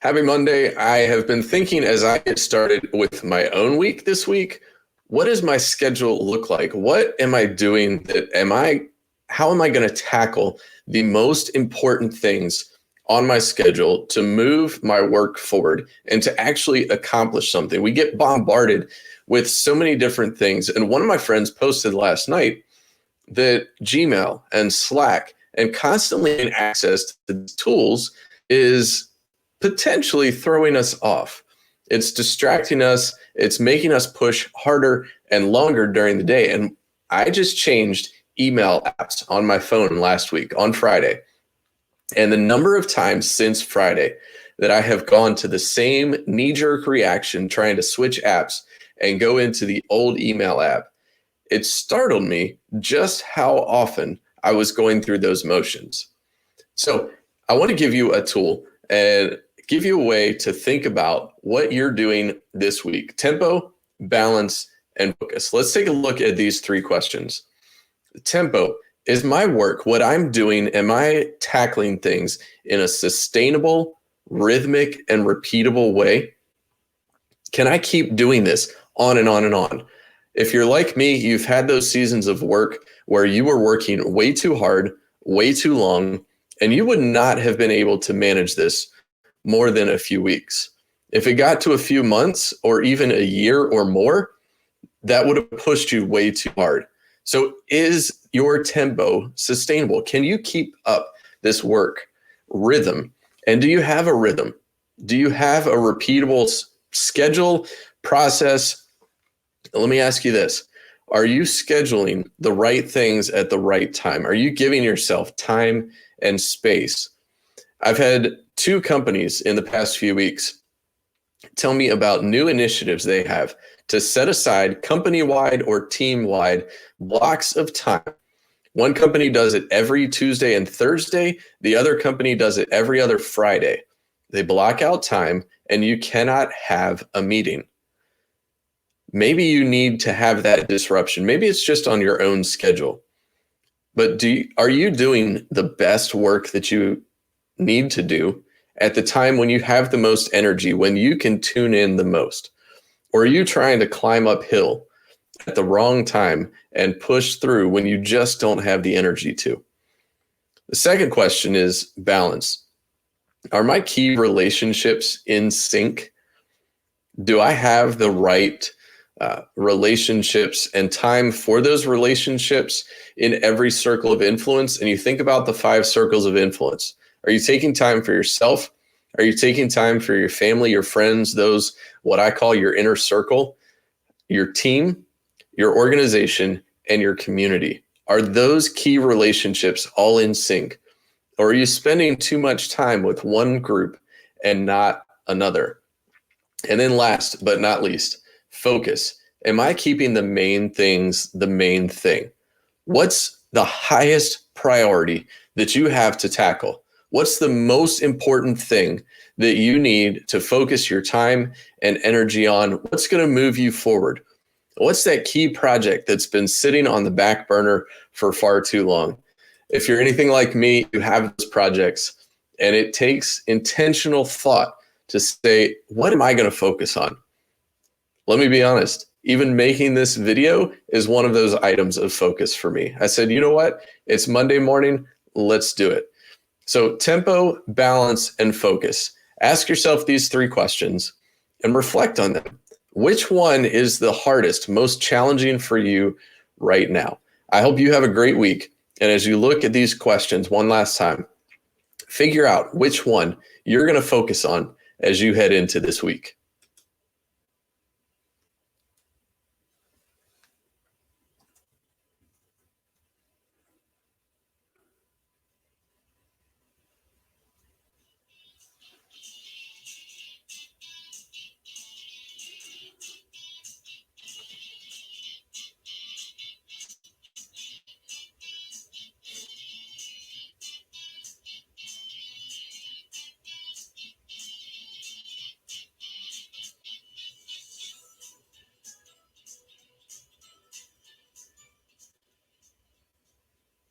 Happy Monday. I have been thinking as I get started with my own week this week, what does my schedule look like? What am I doing how am I going to tackle the most important things on my schedule to move my work forward and to actually accomplish something? We get bombarded with so many different things. And one of my friends posted last night that Gmail and Slack and constantly getting access to the tools is potentially throwing us off. It's distracting us. It's making us push harder and longer during the day. And I just changed email apps on my phone last week on Friday. And the number of times since Friday that I have gone to the same knee-jerk reaction trying to switch apps and go into the old email app, it startled me just how often I was going through those motions. So I want to give you a tool and give you a way to think about what you're doing this week. Tempo, balance, and focus. Let's take a look at these three questions. Tempo. Is my work, what I'm doing, am I tackling things in a sustainable, rhythmic, and repeatable way? Can I keep doing this on and on and on? If you're like me, you've had those seasons of work where you were working way too hard, way too long, and you would not have been able to manage this more than a few weeks. If it got to a few months or even a year or more, that would have pushed you way too hard. So is your tempo sustainable? Can you keep up this work rhythm? And do you have a rhythm? Do you have a repeatable schedule process? Let me ask you this. Are you scheduling the right things at the right time? Are you giving yourself time and space? I've had two companies in the past few weeks tell me about new initiatives they have to set aside company-wide or team-wide blocks of time. One company does it every Tuesday and Thursday. The other company does it every other Friday. They block out time and you cannot have a meeting. Maybe you need to have that disruption. Maybe it's just on your own schedule. But are you doing the best work that you need to do at the time when you have the most energy, when you can tune in the most? Or are you trying to climb uphill at the wrong time and push through when you just don't have the energy to? The second question is balance. Are my key relationships in sync? Do I have the right relationships and time for those relationships in every circle of influence? And you think about the 5 circles of influence. Are you taking time for yourself? Are you taking time for your family, your friends, those what I call your inner circle, your team, your organization, and your community? Are those key relationships all in sync? Or are you spending too much time with one group and not another? And then last but not least, focus. Am I keeping the main things the main thing? What's the highest priority that you have to tackle? What's the most important thing that you need to focus your time and energy on? What's going to move you forward? What's that key project that's been sitting on the back burner for far too long? If you're anything like me, you have those projects, and it takes intentional thought to say, what am I going to focus on? Let me be honest. Even making this video is one of those items of focus for me. I said, you know what? It's Monday morning. Let's do it. So tempo, balance, and focus. Ask yourself these 3 questions and reflect on them. Which one is the hardest, most challenging for you right now? I hope you have a great week. And as you look at these questions one last time, figure out which one you're going to focus on as you head into this week.